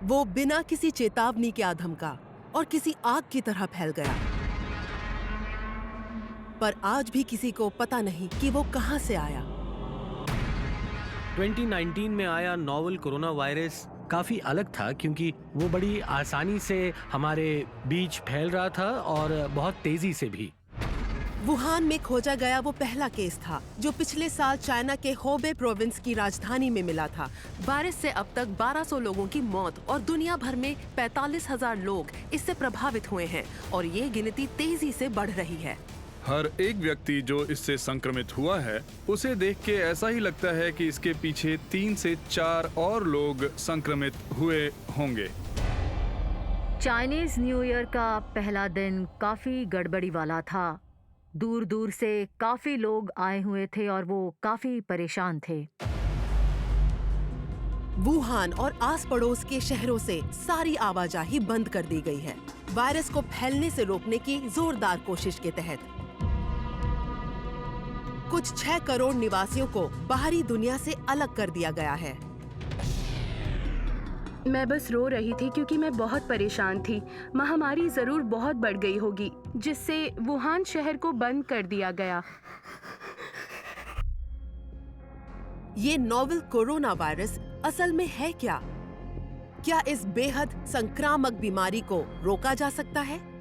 वो बिना किसी चेतावनी के आधमका और किसी आग की तरह फैल गया। पर आज भी किसी को पता नहीं कि वो कहां से आया। 2019 में आया नोवेल कोरोना वायरस काफी अलग था क्योंकि वो बड़ी आसानी से हमारे बीच फैल रहा था और बहुत तेजी से भी। वुहान में खोजा गया वो पहला केस था जो पिछले साल चाइना के होबे प्रोविंस की राजधानी में मिला था। वायरस से अब तक 1200 लोगों की मौत और दुनिया भर में 45,000 लोग इससे प्रभावित हुए हैं और ये गिनती तेजी से बढ़ रही है। हर एक व्यक्ति जो इससे संक्रमित हुआ है उसे देख के ऐसा ही लगता है कि इसके पीछे 3 से 4 और लोग संक्रमित हुए होंगे। चाइनीज न्यू ईयर का पहला दिन काफी गड़बड़ी वाला था। दूर दूर से काफी लोग आए हुए थे और वो काफी परेशान थे। वुहान और आस पड़ोस के शहरों से सारी आवाजाही बंद कर दी गई है, वायरस को फैलने से रोकने की जोरदार कोशिश के तहत। कुछ 6 करोड़ निवासियों को बाहरी दुनिया से अलग कर दिया गया है। मैं बस रो रही थी क्योंकि मैं बहुत परेशान थी। महामारी जरूर बहुत बढ़ गई होगी जिससे वुहान शहर को बंद कर दिया गया। ये नोवेल कोरोना वायरस असल में है क्या? क्या इस बेहद संक्रामक बीमारी को रोका जा सकता है?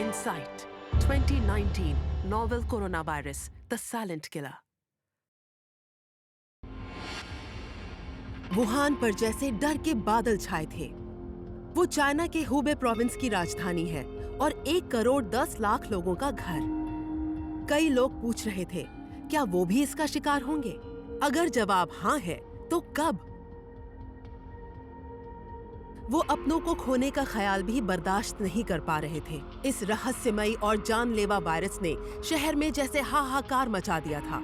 Insight 2019 Novel Coronavirus The Silent Killer। Wuhan पर जैसे डर के बादल छाए थे। वो चाइना के हुबे प्रोविंस की राजधानी है और 1 करोड़ 10 लाख लोगों का घर। कई लोग पूछ रहे थे, क्या वो भी इसका शिकार होंगे? अगर जवाब हाँ है, तो कब? वो अपनों को खोने का ख्याल भी बर्दाश्त नहीं कर पा रहे थे। इस रहस्यमयी और जानलेवा वायरस ने शहर में जैसे हाहाकार मचा दिया था।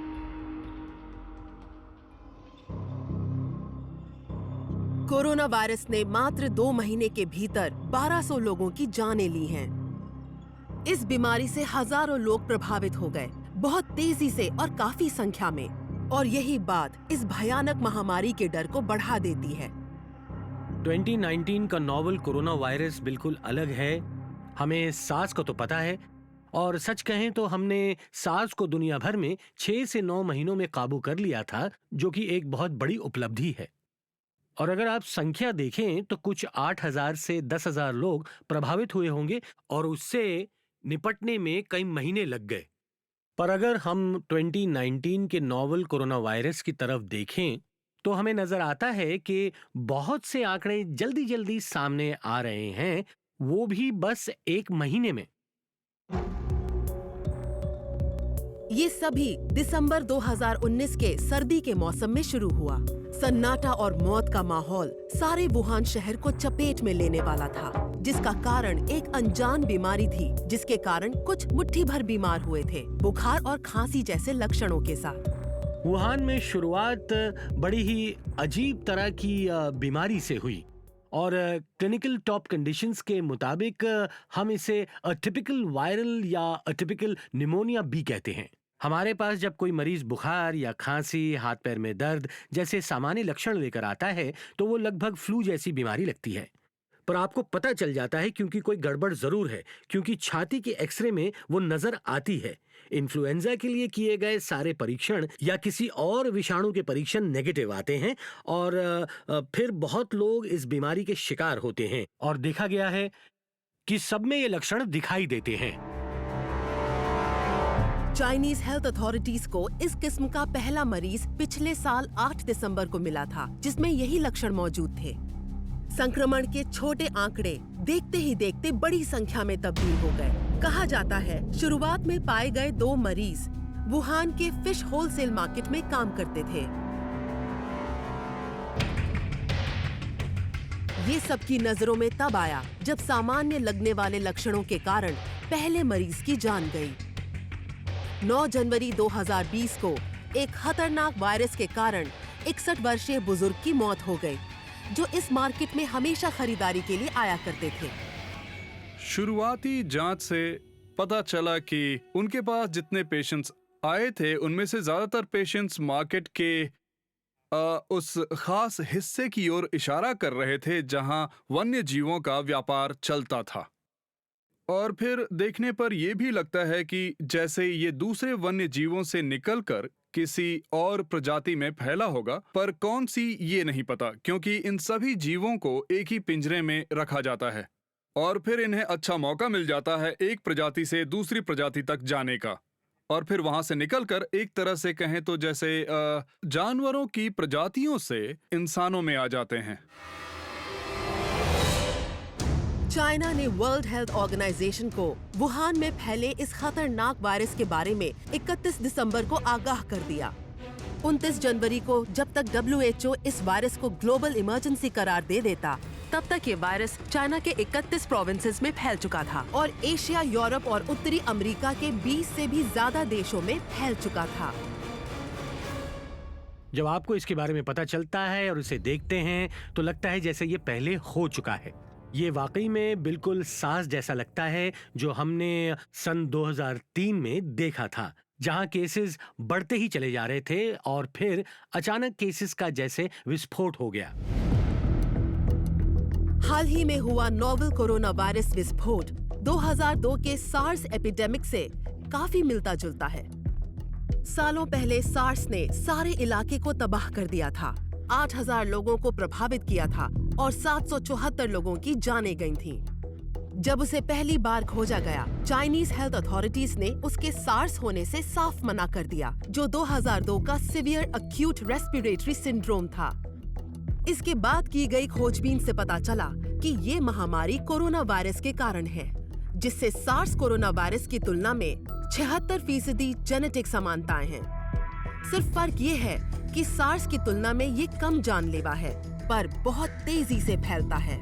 कोरोना वायरस ने मात्र 2 महीने के भीतर 1200 लोगों की जानें ली हैं। इस बीमारी से हजारों लोग प्रभावित हो गए, बहुत तेजी से और काफी संख्या में। और यही बात इस भयानक महामारी के डर को बढ़ा देती है। 2019 का नोवेल कोरोना वायरस बिल्कुल अलग है। हमें सार्स को तो पता है और सच कहें तो हमने सार्स को दुनिया भर में 6 से 9 महीनों में काबू कर लिया था, जो कि एक बहुत बड़ी उपलब्धि है। और अगर आप संख्या देखें तो कुछ 8,000 से 10,000 लोग प्रभावित हुए होंगे और उससे निपटने में कई महीने लग गए। पर अगर हम 2019 के नोवेल कोरोना वायरस की तरफ देखें तो हमें नजर आता है कि बहुत से आंकड़े जल्दी जल्दी सामने आ रहे हैं, वो भी बस 1 महीने में। ये सभी दिसंबर 2019 के सर्दी के मौसम में शुरू हुआ। सन्नाटा और मौत का माहौल सारे वुहान शहर को चपेट में लेने वाला था, जिसका कारण एक अनजान बीमारी थी, जिसके कारण कुछ मुट्ठी भर बीमार हुए थे, बुखार और खांसी जैसे लक्षणों के साथ। वुहान में शुरुआत बड़ी ही अजीब तरह की बीमारी से हुई और क्लिनिकल टॉप कंडीशंस के मुताबिक हम इसे अटिपिकल वायरल या अटिपिकल निमोनिया भी कहते हैं। हमारे पास जब कोई मरीज बुखार या खांसी, हाथ पैर में दर्द जैसे सामान्य लक्षण लेकर आता है तो वो लगभग फ्लू जैसी बीमारी लगती है। पर आपको पता चल जाता है क्योंकि कोई गड़बड़ जरूर है, क्योंकि छाती के एक्सरे में वो नजर आती है। इन्फ्लुएंजा के लिए किए गए सारे परीक्षण या किसी और विषाणु के परीक्षण नेगेटिव आते हैं और फिर बहुत लोग इस बीमारी के शिकार होते हैं और देखा गया है कि सब में ये लक्षण दिखाई देते हैं। चाइनीज हेल्थ अथॉरिटीज को इस किस्म का पहला मरीज पिछले साल 8 दिसंबर को मिला था, जिसमें यही लक्षण मौजूद थे। संक्रमण के छोटे आंकड़े देखते ही देखते बड़ी संख्या में तब्दील हो गए। कहा जाता है शुरुआत में पाए गए 2 मरीज वुहान के फिश होलसेल मार्केट में काम करते थे। ये सबकी नजरों में तब आया जब सामान्य लगने वाले लक्षणों के कारण पहले मरीज की जान गई। 9 जनवरी 2020 को एक खतरनाक वायरस के कारण 61 वर्षीय बुजुर्ग की मौत हो गई, जो इस मार्केट में हमेशा खरीदारी के लिए आया करते थे। शुरुआती जांच से पता चला कि उनके पास जितने पेशेंट्स आए थे उनमें से ज्यादातर पेशेंट्स मार्केट के उस खास हिस्से की ओर इशारा कर रहे थे जहां वन्य जीवों का व्यापार चलता था। और फिर देखने पर यह भी लगता है कि जैसे ये दूसरे वन्य जीवों से निकलकर किसी और प्रजाति में फैला होगा, पर कौन सी ये नहीं पता, क्योंकि इन सभी जीवों को एक ही पिंजरे में रखा जाता है और फिर इन्हें अच्छा मौका मिल जाता है एक प्रजाति से दूसरी प्रजाति तक जाने का, और फिर वहां से निकलकर एक तरह से कहें तो जैसे जानवरों की प्रजातियों से इंसानों में आ जाते हैं। चाइना ने वर्ल्ड हेल्थ ऑर्गेनाइजेशन को वुहान में फैले इस खतरनाक वायरस के बारे में 31 दिसंबर को आगाह कर दिया। 29 जनवरी को जब तक WHO इस वायरस को ग्लोबल इमरजेंसी करार दे देता, तब तक ये वायरस चाइना के 31 प्रोविंसेस में फैल चुका था और एशिया, यूरोप और उत्तरी अमेरिका के 20 से भी ज्यादा देशों में फैल चुका था। जब आपको इसके बारे में पता चलता है और उसे देखते हैं तो लगता है जैसे ये पहले हो चुका है। ये वाकई में बिल्कुल सार्स जैसा लगता है जो हमने सन 2003 में देखा था, जहां केसेस बढ़ते ही चले जा रहे थे और फिर अचानक केसेस का जैसे विस्फोट हो गया। हाल ही में हुआ नोवेल कोरोना वायरस विस्फोट 2002 के सार्स एपिडेमिक से काफी मिलता जुलता है। सालों पहले सार्स ने सारे इलाके को तबाह कर दिया था, 8000 लोगों को प्रभावित किया था और 774 लोगों की जानें गई थीं। जब उसे पहली बार खोजा गया, चाइनीज हेल्थ अथॉरिटीज ने उसके सार्स होने से साफ मना कर दिया, जो 2002 का सीवियर एक्यूट रेस्पिरेटरी सिंड्रोम था। इसके बाद की गई खोजबीन से पता चला कि ये महामारी कोरोना वायरस के कारण है, जिससे सार्स कोरोना वायरस की तुलना में 76% जेनेटिक समानताएं हैं। सिर्फ फर्क ये है कि सार्स की तुलना में ये कम जानलेवा है, पर बहुत तेजी से फैलता है।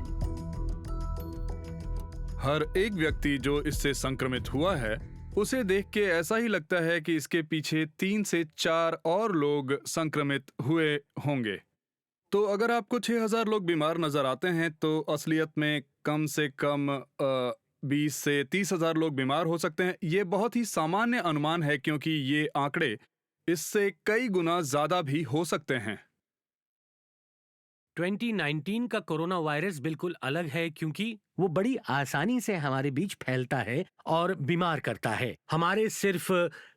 हर एक व्यक्ति जो इससे संक्रमित हुआ है, उसे देख के ऐसा ही लगता है कि इसके पीछे 3 से 4 और लोग संक्रमित हुए होंगे। तो अगर आपको 6000 लोग बीमार नजर आते हैं तो असलियत में कम से कम 20 से 30,000 लोग बीमार हो सकते हैं। ये बहुत ही सामान्य अनुमान है, क्योंकि ये आंकड़े इससे कई गुना ज्यादा भी हो सकते हैं। 2019 का कोरोना वायरस बिल्कुल अलग है, क्योंकि वो बड़ी आसानी से हमारे बीच फैलता है और बीमार करता है। हमारे सिर्फ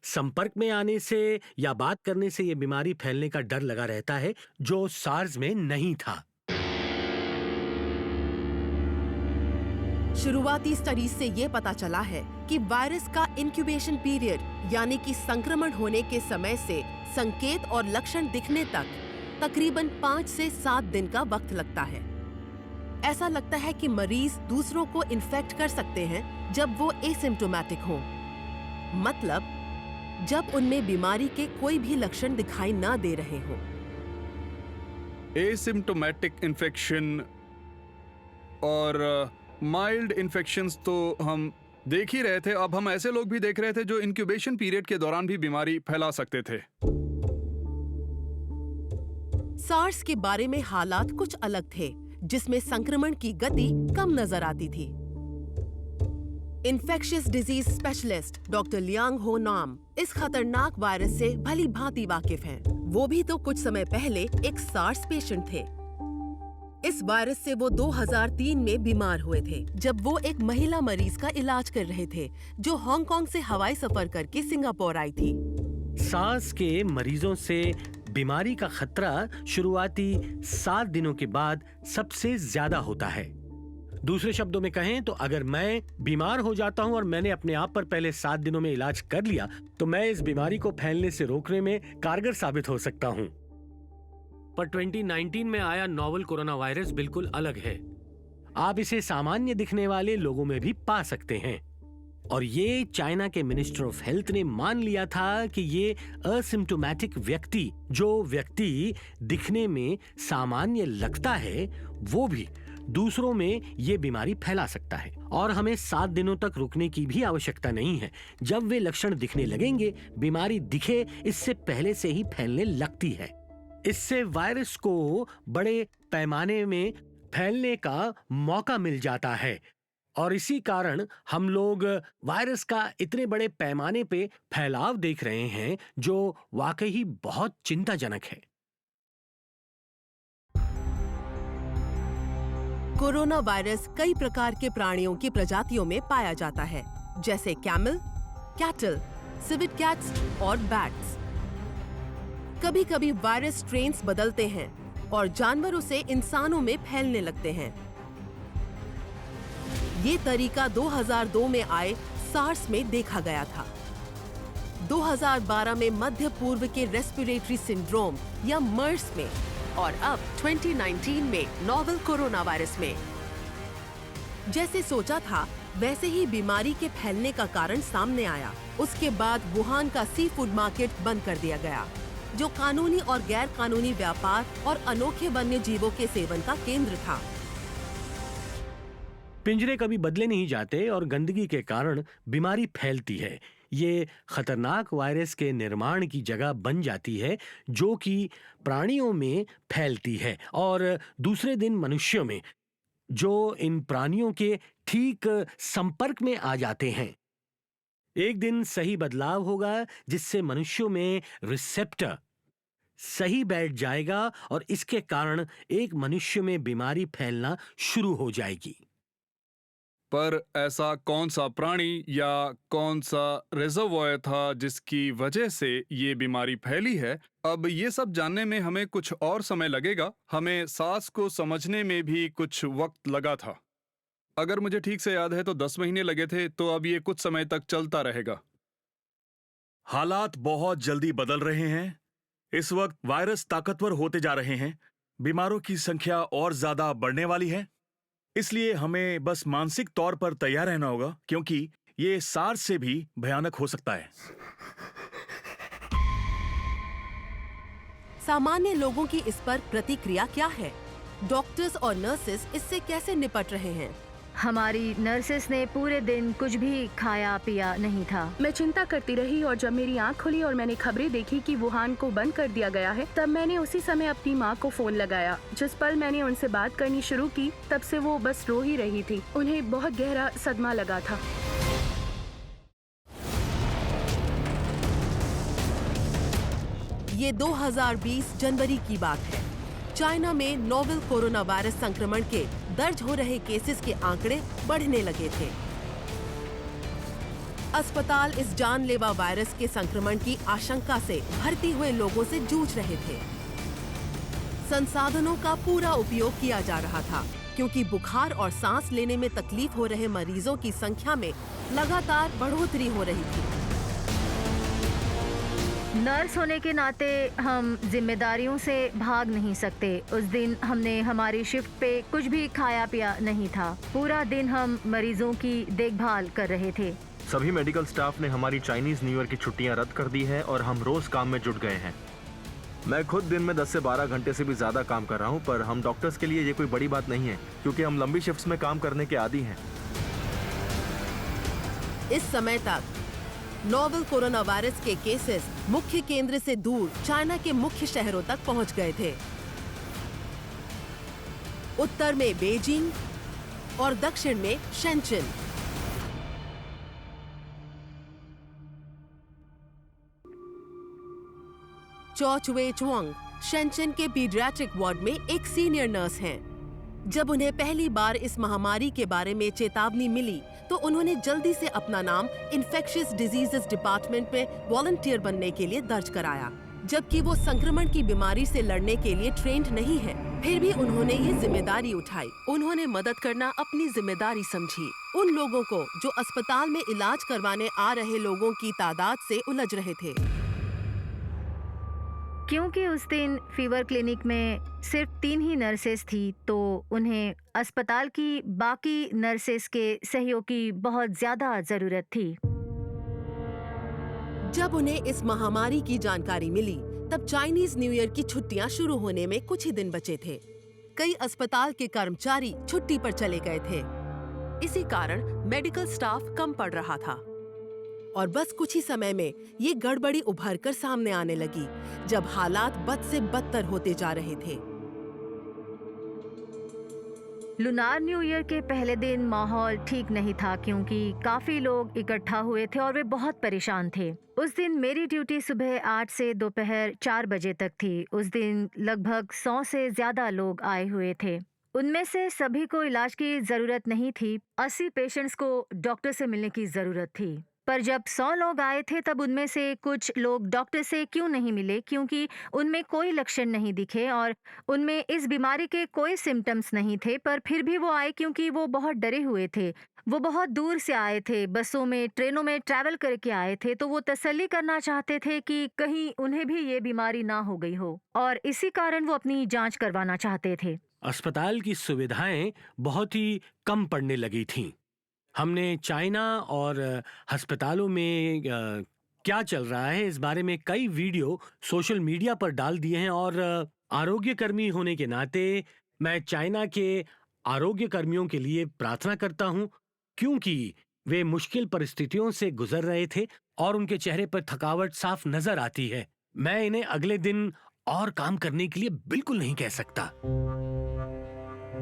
संपर्क में आने से या बात करने से ये बीमारी फैलने का डर लगा रहता है, जो सार्स में नहीं था। शुरुआती स्टडीज से ये पता चला है कि वायरस का इंक्यूबेशन पीरियड, यानी कि संक्रमण होने के समय से संकेत और लक्षण दिखने तक तकरीबन 5 से 7 दिन का वक्त लगता है। ऐसा लगता है कि मरीज दूसरों को इन्फेक्ट कर सकते हैं जब वो एसिम्प्टोमेटिक हों, मतलब जब उनमें बीमारी के कोई भी लक्षण दिखाई ना दे रहे हों। एसिम्प्टोमेटिक इन्फेक्शन और माइल्ड इन्फेक्शंस तो हम देख ही रहे थे। अब हम ऐसे लोग भी देख रहे थे जो इंक्यूबेशन पीरियड के दौरान भी बीमारी फैला सकते थे। सार्स के बारे में हालात कुछ अलग थे, जिसमें संक्रमण की गति कम नजर आती थी। Infectious disease specialist doctor Liang हो नाम इस खतरनाक वायरस से भली भांति वाकिफ हैं। वो भी तो कुछ समय पहले एक सार्स पेशेंट थे। इस वायरस से वो 2003 में बीमार हुए थे, जब वो एक महिला मरीज का इलाज कर रहे थे, जो हांगकांग से हवाई सफर करके सिंगापुर आई थी। सार्स के मरीजों से बीमारी का खतरा शुरुआती 7 दिनों के बाद सबसे ज्यादा होता है। दूसरे शब्दों में कहें तो अगर मैं बीमार हो जाता हूं और मैंने अपने आप पर पहले 7 दिनों में इलाज कर लिया, तो मैं इस बीमारी को फैलने से रोकने में कारगर साबित हो सकता हूं। पर 2019 में आया नोवेल कोरोना वायरस बिल्कुल अलग है। आप इसे सामान्य दिखने वाले लोगों में भी पा सकते हैं, और ये चाइना के मिनिस्टर ऑफ हेल्थ ने मान लिया था कि ये असिम्प्टोमेटिक व्यक्ति, जो व्यक्ति दिखने में सामान्य लगता है, वो भी दूसरों में ये बीमारी फैला सकता है और हमें 7 दिनों तक रुकने की भी आवश्यकता नहीं है। जब वे लक्षण दिखने लगेंगे, बीमारी दिखे इससे पहले से ही फैलने लगती है। इससे वायरस को बड़े पैमाने में फैलने का मौका मिल जाता है और इसी कारण हम लोग वायरस का इतने बड़े पैमाने पे फैलाव देख रहे हैं, जो वाकई ही बहुत चिंताजनक है। कोरोना वायरस कई प्रकार के प्राणियों की प्रजातियों में पाया जाता है, जैसे कैमल, कैटल, सिविट कैट्स और बैट्स। कभी-कभी वायरस स्ट्रेन्स बदलते हैं और जानवरों से इंसानों में फैलने लगते हैं। ये तरीका 2002 में आए सार्स में देखा गया था। 2012 में मध्य पूर्व के रेस्पिरेटरी सिंड्रोम या मर्स में और अब 2019 में नोवेल कोरोना वायरस में। जैसे सोचा था वैसे ही बीमारी के फैलने का कारण सामने आया। उसके बाद वुहान का सी फूड मार्केट बंद कर दिया गया, जो कानूनी और गैर कानूनी व्यापार और अनोखे वन्य जीवों के सेवन का केंद्र था। पिंजरे कभी बदले नहीं जाते और गंदगी के कारण बीमारी फैलती है। ये खतरनाक वायरस के निर्माण की जगह बन जाती है, जो कि प्राणियों में फैलती है और दूसरे दिन मनुष्यों में, जो इन प्राणियों के ठीक संपर्क में आ जाते हैं। एक दिन सही बदलाव होगा जिससे मनुष्यों में रिसेप्टर सही बैठ जाएगा और इसके कारण एक मनुष्य में बीमारी फैलना शुरू हो जाएगी। पर ऐसा कौन सा प्राणी या कौन सा रिजर्वॉयर था जिसकी वजह से ये बीमारी फैली है? अब ये सब जानने में हमें कुछ और समय लगेगा। हमें सार्स को समझने में भी कुछ वक्त लगा था। अगर मुझे ठीक से याद है तो 10 महीने लगे थे, तो अब ये कुछ समय तक चलता रहेगा। हालात बहुत जल्दी बदल रहे हैं। इस वक्त वायरस ताकतवर होते जा रहे हैं। बीमारों की संख्या और ज्यादा बढ़ने वाली है। इसलिए हमें बस मानसिक तौर पर तैयार रहना होगा, क्योंकि ये सार्स से भी भयानक हो सकता है। सामान्य लोगों की इस पर प्रतिक्रिया क्या है? डॉक्टर्स और नर्सेस इससे कैसे निपट रहे हैं? हमारी नर्सेस ने पूरे दिन कुछ भी खाया पिया नहीं था। मैं चिंता करती रही और जब मेरी आंख खुली और मैंने खबरें देखी कि वुहान को बंद कर दिया गया है, तब मैंने उसी समय अपनी माँ को फोन लगाया। जिस पल मैंने उनसे बात करनी शुरू की, तब से वो बस रो ही रही थी। उन्हें बहुत गहरा सदमा लगा था। ये 2020 जनवरी की बात है। चाइना में नोवेल कोरोना वायरस संक्रमण के दर्ज हो रहे केसेस के आंकड़े बढ़ने लगे थे। अस्पताल इस जानलेवा वायरस के संक्रमण की आशंका से भर्ती हुए लोगों से जूझ रहे थे। संसाधनों का पूरा उपयोग किया जा रहा था, क्योंकि बुखार और सांस लेने में तकलीफ हो रहे मरीजों की संख्या में लगातार बढ़ोतरी हो रही थी। नर्स होने के नाते हम जिम्मेदारियों से भाग नहीं सकते। उस दिन हमने हमारी शिफ्ट पे कुछ भी खाया पिया नहीं था। पूरा दिन हम मरीजों की देखभाल कर रहे थे। सभी मेडिकल स्टाफ ने हमारी चाइनीज न्यू ईयर की छुट्टियां रद्द कर दी है और हम रोज काम में जुट गए हैं। मैं खुद दिन में 10 से 12 घंटे से भी ज्यादा काम कर रहा हूं, पर हम डॉक्टर्स के लिए ये कोई बड़ी बात नहीं है, क्योंकि हम लंबी शिफ्ट्स में काम करने के आदी हैं। इस समय तक नोवेल कोरोना वायरस के केसेस मुख्य केंद्र से दूर चाइना के मुख्य शहरों तक पहुंच गए थे। उत्तर में बीजिंग और दक्षिण में शेंचन। चौ चुए चुआंग शेंचन के पीडियाट्रिक वार्ड में एक सीनियर नर्स हैं। जब उन्हें पहली बार इस महामारी के बारे में चेतावनी मिली, तो उन्होंने जल्दी से अपना नाम इन्फेक्शियस डिजीजेस डिपार्टमेंट में वॉलंटियर बनने के लिए दर्ज कराया। जबकि वो संक्रमण की बीमारी से लड़ने के लिए ट्रेंड नहीं है, फिर भी उन्होंने ये जिम्मेदारी उठाई। उन्होंने मदद करना अपनी जिम्मेदारी समझी। उन लोगों को जो अस्पताल में इलाज करवाने आ रहे लोगों की तादाद से उलझ रहे थे। क्योंकि उस दिन फीवर क्लिनिक में सिर्फ 3 ही नर्सेस थी, तो उन्हें अस्पताल की बाकी नर्सेस के सहयोग की बहुत ज्यादा जरूरत थी। जब उन्हें इस महामारी की जानकारी मिली, तब चाइनीज न्यू ईयर की छुट्टियां शुरू होने में कुछ ही दिन बचे थे। कई अस्पताल के कर्मचारी छुट्टी पर चले गए थे। इसी कारण मेडिकल स्टाफ कम पड़ रहा था और बस कुछ ही समय में ये गड़बड़ी उभर कर सामने आने लगी, जब हालात बद से बदतर होते जा रहे थे। लुनार न्यू ईयर के पहले दिन माहौल ठीक नहीं था क्योंकि काफी लोग इकट्ठा हुए थे और वे बहुत परेशान थे। उस दिन मेरी ड्यूटी सुबह 8 से दोपहर 4 बजे तक थी। उस दिन लगभग 100 से ज्यादा लोग आए हुए थे। उनमें से सभी को इलाज की जरूरत नहीं थी। 80 पेशेंट्स को डॉक्टर से मिलने की जरूरत थी। पर जब 100 लोग आए थे तब उनमें से कुछ लोग डॉक्टर से क्यों नहीं मिले, क्योंकि उनमें कोई लक्षण नहीं दिखे और उनमें इस बीमारी के कोई सिम्टम्स नहीं थे। पर फिर भी वो आए क्योंकि वो बहुत डरे हुए थे। वो बहुत दूर से आए थे, बसों में, ट्रेनों में ट्रैवल करके आए थे, तो वो तसल्ली करना चाहते थे कि कहीं उन्हें भी ये बीमारी ना हो गई हो और इसी कारण वो अपनी जांच करवाना चाहते थे। अस्पताल की सुविधाएं बहुत ही कम पड़ने लगी थीं। हमने चाइना और अस्पतालों में क्या चल रहा है इस बारे में कई वीडियो सोशल मीडिया पर डाल दिए हैं और आरोग्य कर्मी होने के नाते मैं चाइना के आरोग्य कर्मियों के लिए प्रार्थना करता हूं, क्योंकि वे मुश्किल परिस्थितियों से गुजर रहे थे और उनके चेहरे पर थकावट साफ नजर आती है। मैं इन्हें अगले दिन और काम करने के लिए बिल्कुल नहीं कह सकता।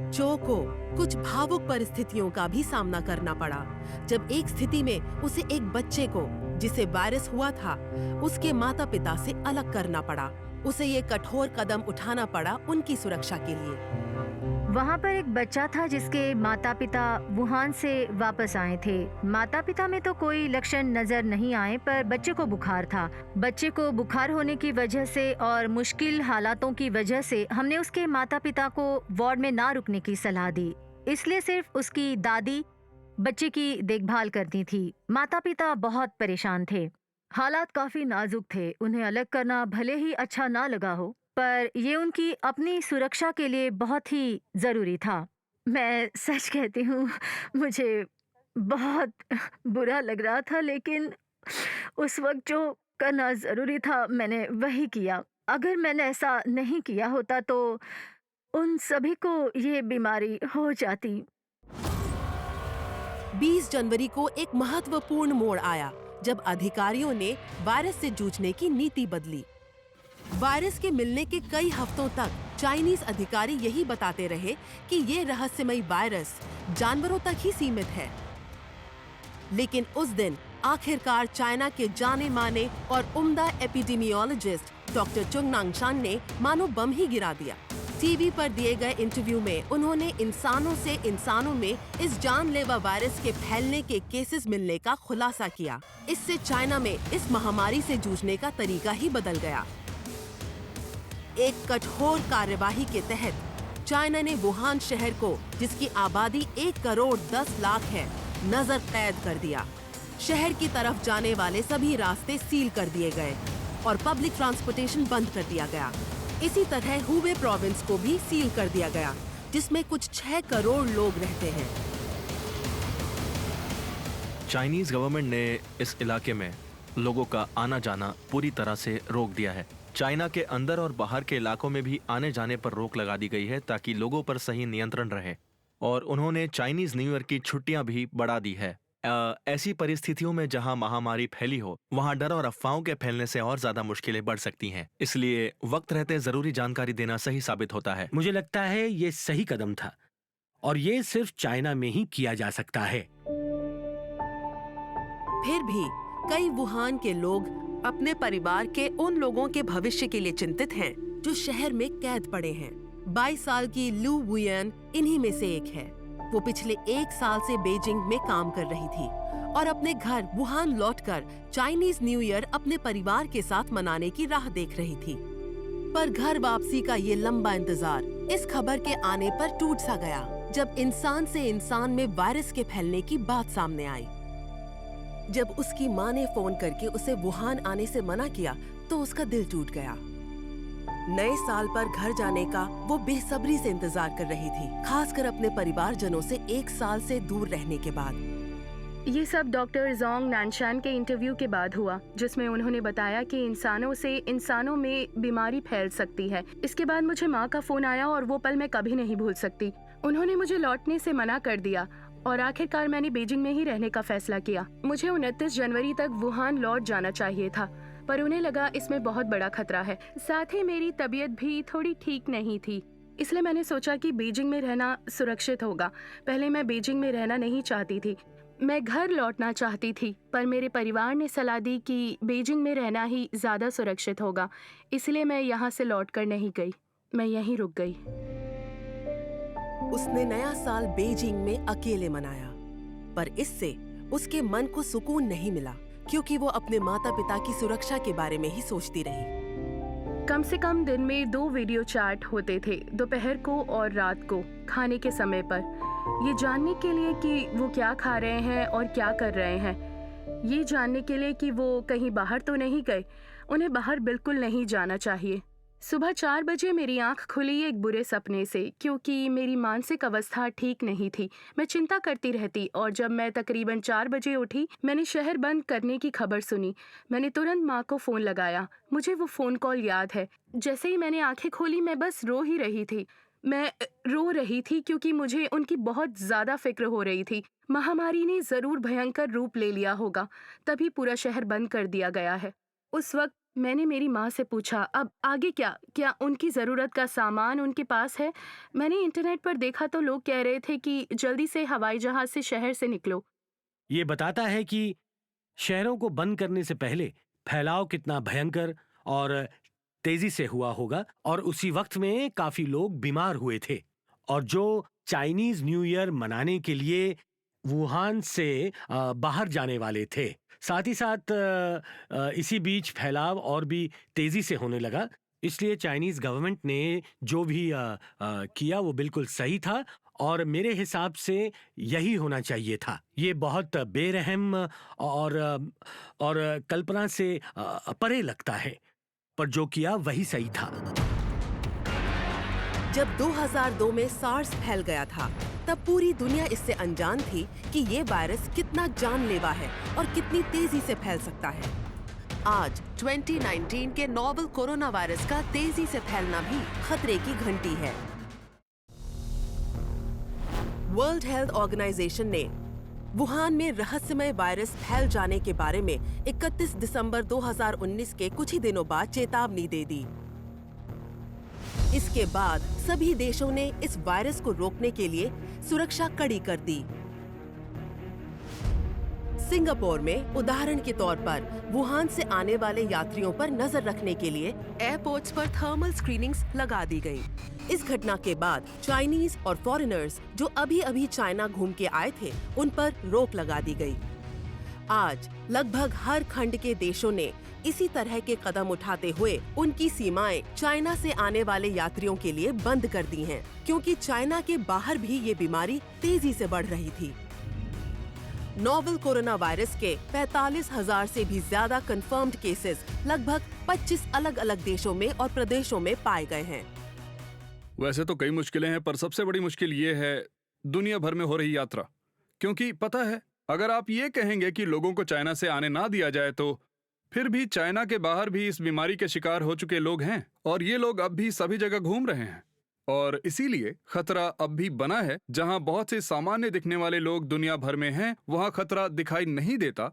जो को कुछ भावुक परिस्थितियों का भी सामना करना पड़ा, जब एक स्थिति में उसे एक बच्चे को जिसे वायरस हुआ था उसके माता पिता से अलग करना पड़ा। उसे ये कठोर कदम उठाना पड़ा उनकी सुरक्षा के लिए। वहाँ पर एक बच्चा था जिसके माता पिता वुहान से वापस आए थे। माता पिता में तो कोई लक्षण नजर नहीं आए, पर बच्चे को बुखार था। बच्चे को बुखार होने की वजह से और मुश्किल हालातों की वजह से हमने उसके माता पिता को वार्ड में ना रुकने की सलाह दी। इसलिए सिर्फ उसकी दादी बच्चे की देखभाल करती थी। माता पिता बहुत परेशान थे। हालात काफी नाजुक थे। उन्हें अलग करना भले ही अच्छा ना लगा हो, पर ये उनकी अपनी सुरक्षा के लिए बहुत ही जरूरी था। मैं सच कहती हूँ, मुझे बहुत बुरा लग रहा था, लेकिन उस वक्त जो करना जरूरी था मैंने वही किया। अगर मैंने ऐसा नहीं किया होता तो उन सभी को ये बीमारी हो जाती। 20 जनवरी को एक महत्वपूर्ण मोड़ आया जब अधिकारियों ने वायरस से जूझने की नीति बदली। वायरस के मिलने के कई हफ्तों तक चाइनीज अधिकारी यही बताते रहे कि ये रहस्यमयी वायरस जानवरों तक ही सीमित है। लेकिन उस दिन आखिरकार चाइना के जाने माने और उम्दा एपिडेमियोलॉजिस्ट डॉक्टर चुंग नांगशान ने मानो बम ही गिरा दिया। टीवी पर दिए गए इंटरव्यू में उन्होंने इंसानों से इंसानों में इस जानलेवा वायरस के फैलने के केसेस मिलने का खुलासा किया। इससे चाइना में इस महामारी से जूझने का तरीका ही बदल गया। एक कठोर कार्यवाही के तहत चाइना ने वुहान शहर को, जिसकी आबादी 1 करोड़ 10 लाख है, नजर कैद कर दिया। शहर की तरफ जाने वाले सभी रास्ते सील कर दिए गए और पब्लिक ट्रांसपोर्टेशन बंद कर दिया गया। इसी तरह हुबे प्रोविंस को भी सील कर दिया गया, जिसमें कुछ 6 करोड़ लोग रहते हैं। चाइनीज गवर्नमेंट ने इस इलाके में लोगों का आना जाना पूरी तरह से रोक दिया है। चाइना के अंदर और बाहर के इलाकों में भी आने जाने पर रोक लगा दी गई है ताकि लोगों पर सही नियंत्रण रहे, और उन्होंने चाइनीज न्यू ईयर की छुट्टियां भी बढ़ा दी है। ऐसी परिस्थितियों में जहां महामारी फैली हो, वहां डर और अफवाहों के फैलने से और ज्यादा मुश्किलें बढ़ सकती हैं। इसलिए वक्त रहते जरूरी जानकारी देना सही साबित होता है। मुझे लगता है ये सही कदम था और ये सिर्फ चाइना में ही किया जा सकता है। फिर भी कई वुहान के लोग अपने परिवार के उन लोगों के भविष्य के लिए चिंतित हैं जो शहर में कैद पड़े हैं। 22 साल की लू वुयन इन्हीं में से एक है। वो पिछले 1 साल से बीजिंग में काम कर रही थी और अपने घर वुहान लौटकर चाइनीज न्यू ईयर अपने परिवार के साथ मनाने की राह देख रही थी। पर घर वापसी का ये लंबा इंतजार इस खबर के आने पर टूट सा गया जब इंसान से इंसान में वायरस के फैलने की बात सामने आई। जब उसकी माँ ने फोन करके उसे वुहान आने से मना किया तो उसका दिल टूट गया। नए साल पर घर जाने का वो बेसब्री से इंतजार कर रही थी, खासकर अपने परिवारजनों से 1 साल से दूर रहने के बाद। ये सब डॉक्टर जोंग नानशान के इंटरव्यू के बाद हुआ, जिसमें उन्होंने बताया कि इंसानों से इंसानों में बीमारी फैल सकती है। इसके बाद मुझे माँ का फोन आया और वो पल मैं कभी नहीं भूल सकती। उन्होंने मुझे लौटने से मना कर दिया और आखिरकार मैंने बीजिंग में ही रहने का फैसला किया। मुझे 29 जनवरी तक वुहान लौट जाना चाहिए था, पर उन्हें लगा इसमें बहुत बड़ा खतरा है। साथ ही मेरी तबीयत भी थोड़ी ठीक नहीं थी, इसलिए मैंने सोचा कि बीजिंग में रहना सुरक्षित होगा। पहले मैं बीजिंग में रहना नहीं चाहती थी, मैं घर लौटना चाहती थी, पर मेरे परिवार ने सलाह दी कि बीजिंग में रहना ही ज्यादा सुरक्षित होगा, इसलिए मैं यहाँ से लौट कर नहीं गई, मैं यहीं रुक गई। उसने नया साल बीजिंग में अकेले मनाया, पर इससे उसके मन को सुकून नहीं मिला, क्योंकि वो अपने माता पिता की सुरक्षा के बारे में ही सोचती रही। कम से कम दिन में 2 वीडियो चैट होते थे, दोपहर को और रात को खाने के समय पर, ये जानने के लिए कि वो क्या खा रहे हैं और क्या कर रहे हैं। ये जानने के लिए कि वो कहीं बाहर तो नहीं गए। उन्हें बाहर बिल्कुल नहीं जाना चाहिए। सुबह 4 बजे मेरी आंख खुली एक बुरे सपने से, क्योंकि मेरी मानसिक अवस्था ठीक नहीं थी। मैं चिंता करती रहती और जब मैं तकरीबन 4 बजे उठी, मैंने शहर बंद करने की खबर सुनी। मैंने तुरंत माँ को फ़ोन लगाया। मुझे वो फ़ोन कॉल याद है। जैसे ही मैंने आंखें खोली, मैं बस रो ही रही थी। मैं रो रही थी क्योंकि मुझे उनकी बहुत ज़्यादा फिक्र हो रही थी। महामारी ने ज़रूर भयंकर रूप ले लिया होगा, तभी पूरा शहर बंद कर दिया गया है। उस वक्त मैंने मेरी माँ से पूछा, अब आगे क्या उनकी ज़रूरत का सामान उनके पास है? मैंने इंटरनेट पर देखा तो लोग कह रहे थे कि जल्दी से हवाई जहाज़ से शहर से निकलो। ये बताता है कि शहरों को बंद करने से पहले फैलाव कितना भयंकर और तेजी से हुआ होगा, और उसी वक्त में काफी लोग बीमार हुए थे, और जो चाइनीज न्यू ईयर मनाने के लिए वुहान से बाहर जाने वाले थे। साथ ही साथ इसी बीच फैलाव और भी तेजी से होने लगा, इसलिए चाइनीज गवर्नमेंट ने जो भी किया वो बिल्कुल सही था, और मेरे हिसाब से यही होना चाहिए था। ये बहुत बेरहम और कल्पना से परे लगता है, पर जो किया वही सही था। जब 2002 में सार्स फैल गया था, तब पूरी दुनिया इससे अनजान थी कि ये वायरस कितना जानलेवा है और कितनी तेजी से फैल सकता है। आज 2019 के नोवेल कोरोना वायरस का तेजी से फैलना भी खतरे की घंटी है। वर्ल्ड हेल्थ ऑर्गेनाइजेशन ने वुहान में रहस्यमय वायरस फैल जाने के बारे में 31 दिसंबर 2019 के कुछ ही दिनों बाद चेतावनी दे दी। इसके बाद सभी देशों ने इस वायरस को रोकने के लिए सुरक्षा कड़ी कर दी। सिंगापुर में उदाहरण के तौर पर वुहान से आने वाले यात्रियों पर नजर रखने के लिए एयरपोर्ट्स पर थर्मल स्क्रीनिंग्स लगा दी गई। इस घटना के बाद चाइनीज और फॉरेनर्स जो अभी चाइना घूम के आए थे, उन पर रोक लगा दी गई। आज लगभग हर खंड के देशों ने इसी तरह के कदम उठाते हुए उनकी सीमाएं चाइना से आने वाले यात्रियों के लिए बंद कर दी हैं, क्योंकि चाइना के बाहर भी ये बीमारी तेजी से बढ़ रही थी। नोवेल कोरोना वायरस के 45,000 से भी ज्यादा कंफर्म्ड केसेस लगभग 25 अलग अलग देशों में और प्रदेशों में पाए गए हैं। वैसे तो कई मुश्किलें हैं, पर सबसे बड़ी मुश्किल ये है दुनिया भर में हो रही यात्रा। क्योंकि पता है, अगर आप ये कहेंगे कि लोगों को चाइना से आने ना दिया जाए, तो फिर भी चाइना के बाहर भी इस बीमारी के शिकार हो चुके लोग हैं, और ये लोग अब भी सभी जगह घूम रहे हैं। और इसीलिए खतरा अब भी बना है। जहां बहुत से सामान्य दिखने वाले लोग दुनिया भर में हैं, वहां खतरा दिखाई नहीं देता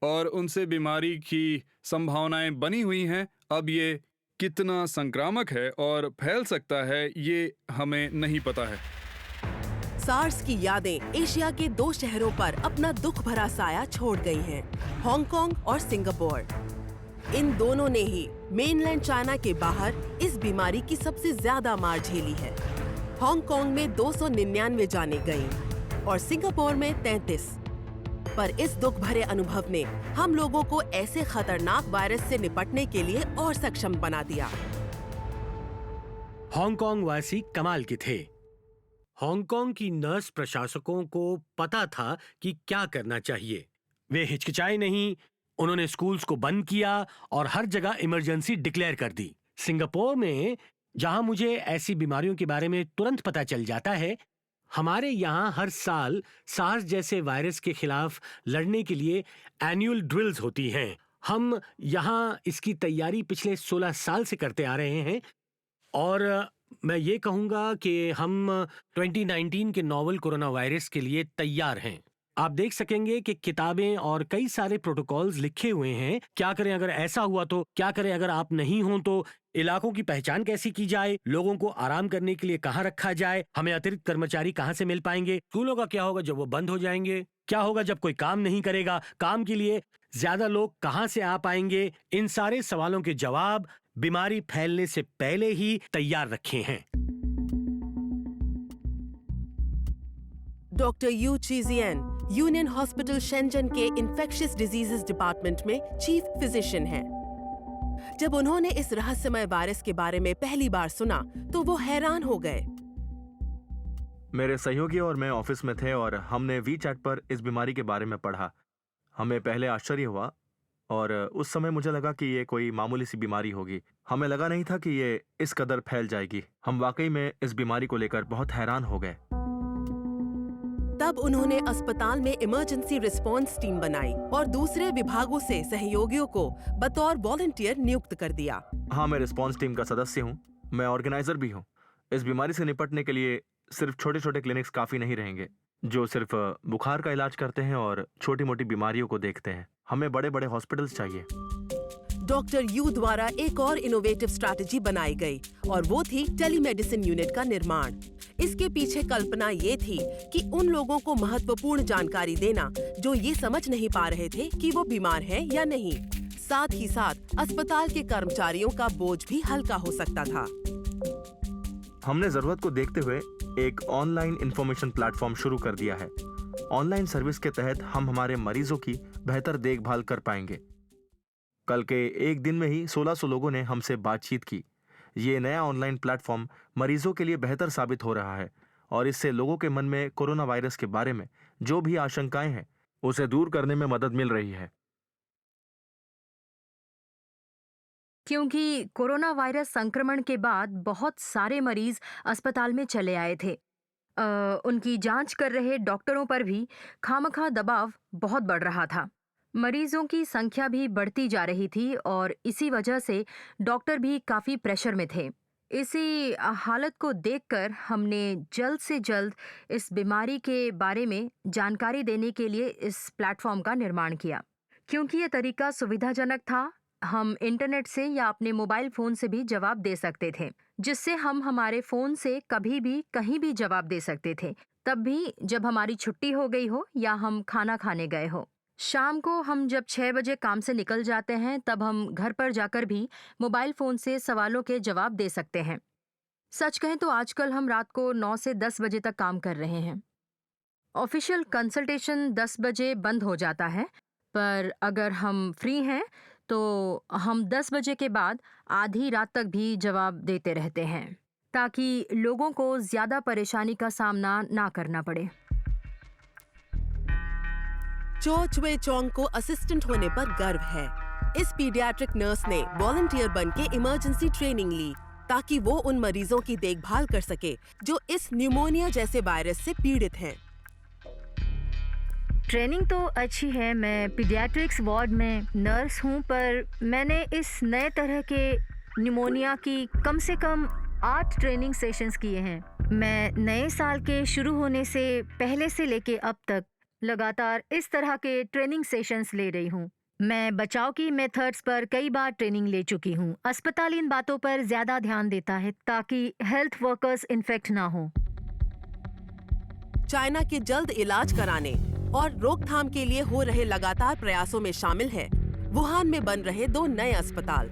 और उनसे बीमारी की संभावनाएं बनी हुई हैं। अब ये कितना संक्रामक है और फैल सकता है, ये हमें नहीं पता है। सार्स की यादें एशिया के 2 शहरों पर अपना दुख भरा साया छोड़ गई हैं, हांगकांग और सिंगापुर। इन दोनों ने ही मेनलैंड चाइना के बाहर इस बीमारी की सबसे ज्यादा मार झेली है। हांगकांग में 299 जानें गईं और सिंगापुर में 33। पर इस दुख भरे अनुभव ने हम लोगों को ऐसे खतरनाक वायरस से निपटने के लिए और सक्षम बना दिया। हांगकांग वासी कमाल के थे। हांगकांग की नर्स प्रशासकों को पता था कि क्या करना चाहिए। वे हिचकिचाए नहीं, उन्होंने स्कूल्स को बंद किया और हर जगह इमरजेंसी डिक्लेयर कर दी। सिंगापुर में, जहां मुझे ऐसी बीमारियों के बारे में तुरंत पता चल जाता है, हमारे यहाँ हर साल सार्स जैसे वायरस के खिलाफ लड़ने के लिए एनुअल ड्रिल्स होती हैं। हम यहाँ इसकी तैयारी पिछले 16 साल से करते आ रहे हैं और मैं ये कहूँगा कि हम 2019 के नोवेल कोरोना वायरस के लिए तैयार हैं। आप देख सकेंगे कि किताबें और कई सारे प्रोटोकॉल्स लिखे हुए हैं। क्या करें अगर ऐसा हुआ तो, क्या करें अगर आप नहीं हो तो, इलाकों की पहचान कैसी की जाए, लोगों को आराम करने के लिए कहाँ रखा जाए, हमें अतिरिक्त कर्मचारी कहाँ से मिल पाएंगे, स्कूलों का क्या होगा जब वो बंद हो जाएंगे, क्या होगा जब कोई काम नहीं करेगा, काम के लिए ज्यादा लोग कहाँ से आ पाएंगे। इन सारे सवालों के जवाब बीमारी फैलने से पहले ही तैयार रखे हैं। Doctor Yu Chijian Union Hospital Shenzhen के इन्फेक्शियस डिजीजेस डिपार्टमेंट में चीफ फिजिशियन हैं। जब उन्होंने इस रहस्यमय वायरस के बारे में पहली बार सुना तो वो हैरान हो गए। मेरे सहयोगी और मैं ऑफिस में थे और हमने वीचैट पर इस बीमारी के बारे में पढ़ा। हमें पहले आश्चर्य हुआ और उस समय मुझे लगा कि ये कोई मामूली सी बीमारी होगी। हमें लगा नहीं था कि ये इस कदर फैल जाएगी। हम वाकई में इस बीमारी को लेकर बहुत हैरान हो गए। तब उन्होंने अस्पताल में इमरजेंसी रिस्पांस टीम बनाई और दूसरे विभागों से सहयोगियों को बतौर वॉलंटियर नियुक्त कर दिया। हाँ, मैं रिस्पांस टीम का सदस्य हूँ। मैं ऑर्गेनाइजर भी हूँ। इस बीमारी से निपटने के लिए सिर्फ छोटे छोटे क्लिनिक्स काफी नहीं रहेंगे जो सिर्फ बुखार का इलाज करते हैं और छोटी मोटी बीमारियों को देखते हैं। हमें बड़े बड़े हॉस्पिटल्स चाहिए। डॉक्टर यू द्वारा एक और इनोवेटिव स्ट्रैटेजी बनाई गई और वो थी टेलीमेडिसिन यूनिट का निर्माण। इसके पीछे कल्पना ये थी कि उन लोगों को महत्वपूर्ण जानकारी देना जो ये समझ नहीं पा रहे थे कि वो बीमार हैं या नहीं। साथ ही साथ अस्पताल के कर्मचारियों का बोझ भी हल्का हो सकता था। हमने जरूरत को देखते हुए एक ऑनलाइन इंफॉर्मेशन प्लेटफॉर्म शुरू कर दिया है। ऑनलाइन सर्विस के तहत हम हमारे मरीजों की बेहतर देखभाल कर पाएंगे। कल के एक दिन में ही 1600 लोगों ने हमसे बातचीत की। ये नया ऑनलाइन प्लेटफॉर्म मरीजों के लिए बेहतर साबित हो रहा है और इससे लोगों के मन में कोरोना वायरस के बारे में जो भी आशंकाएं हैं उसे दूर करने में मदद मिल रही है। क्योंकि कोरोना वायरस संक्रमण के बाद बहुत सारे मरीज अस्पताल में चले आए थे। उनकी जांच कर रहे डॉक्टरों पर भी खामखा दबाव बहुत बढ़ रहा था। मरीजों की संख्या भी बढ़ती जा रही थी और इसी वजह से डॉक्टर भी काफ़ी प्रेशर में थे। इसी हालत को देखकर हमने जल्द से जल्द इस बीमारी के बारे में जानकारी देने के लिए इस प्लेटफॉर्म का निर्माण किया। क्योंकि ये तरीका सुविधाजनक था, हम इंटरनेट से या अपने मोबाइल फ़ोन से भी जवाब दे सकते थे, जिससे हम हमारे फ़ोन से कभी भी कहीं भी जवाब दे सकते थे, तब भी जब हमारी छुट्टी हो गई हो या हम खाना खाने गए हो। शाम को हम जब 6 बजे काम से निकल जाते हैं तब हम घर पर जाकर भी मोबाइल फ़ोन से सवालों के जवाब दे सकते हैं। सच कहें तो आजकल हम रात को 9 से 10 बजे तक काम कर रहे हैं। ऑफिशियल कंसल्टेशन 10 बजे बंद हो जाता है, पर अगर हम फ्री हैं तो हम 10 बजे के बाद आधी रात तक भी जवाब देते रहते हैं ताकि लोगों को ज़्यादा परेशानी का सामना ना करना पड़े। चो चुए चोंग को असिस्टेंट होने पर गर्व है। इस पीडियाट्रिक नर्स ने वॉलंटियर बन के इमरजेंसी ट्रेनिंग ली ताकि वो उन मरीजों की देखभाल कर सके जो इस न्यूमोनिया जैसे वायरस से पीड़ित हैं। ट्रेनिंग तो अच्छी है। मैं पीडियाट्रिक्स वार्ड में नर्स हूँ, पर मैंने इस नए तरह के न्यूमोनिया की कम से कम 8 ट्रेनिंग सेशंस किए हैं। मैं नए साल के शुरू होने से पहले से लेके अब तक लगातार इस तरह के ट्रेनिंग सेशंस ले रही हूँ। मैं बचाव की मेथड्स पर कई बार ट्रेनिंग ले चुकी हूँ। अस्पताल इन बातों पर ज़्यादा ध्यान देता है ताकि हेल्थ वर्कर्स इन्फेक्ट ना हो। चाइना के जल्द इलाज कराने और रोकथाम के लिए हो रहे लगातार प्रयासों में शामिल है वुहान में बन रहे 2 नए अस्पताल।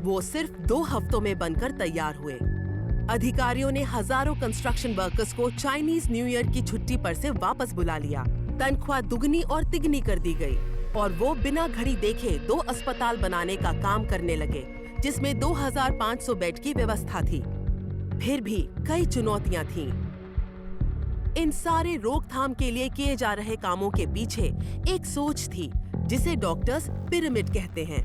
वो सिर्फ 2 हफ्तों में बनकर तैयार हुए। अधिकारियों ने हजारों कंस्ट्रक्शन वर्कर्स को चाइनीज न्यू ईयर की छुट्टी पर से वापस बुला लिया। तनख्वाह दुगनी और तिगनी कर दी गई और वो बिना घड़ी देखे 2 अस्पताल बनाने का काम करने लगे, जिसमें 2500 बेड की व्यवस्था थी। फिर भी कई चुनौतियां थीं। इन सारे रोकथाम के लिए किए जा रहे कामों के पीछे एक सोच थी जिसे डॉक्टर्स पिरामिड कहते हैं।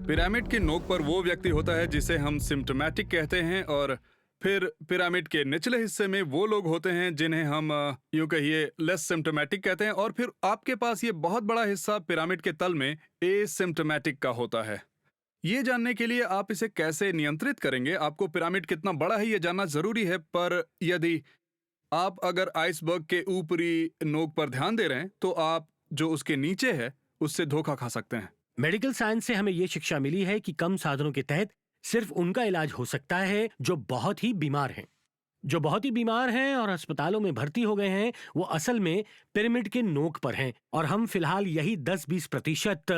पिरामिड की नोक पर वो व्यक्ति होता है जिसे हम सिम्टोमेटिक कहते हैं और फिर पिरामिड के निचले हिस्से में वो लोग होते हैं जिन्हें हम यूं कहिए लेस सिम्टोमेटिक कहते हैं, और फिर आपके पास ये बहुत बड़ा हिस्सा पिरामिड के तल में एसिम्टोमेटिक का होता है। ये जानने के लिए आप इसे कैसे नियंत्रित करेंगे, आपको पिरामिड कितना बड़ा है ये जानना जरूरी है, पर यदि आप अगर आइसबर्ग के ऊपरी नोक पर ध्यान दे रहे हैं तो आप जो उसके नीचे है उससे धोखा खा सकते हैं। मेडिकल साइंस से हमें ये शिक्षा मिली है कि कम साधनों के तहत सिर्फ उनका इलाज हो सकता है जो बहुत ही बीमार हैं। जो बहुत ही बीमार हैं और अस्पतालों में भर्ती हो गए हैं वो असल में पिरामिड के नोक पर हैं, और हम फिलहाल यही 10-20%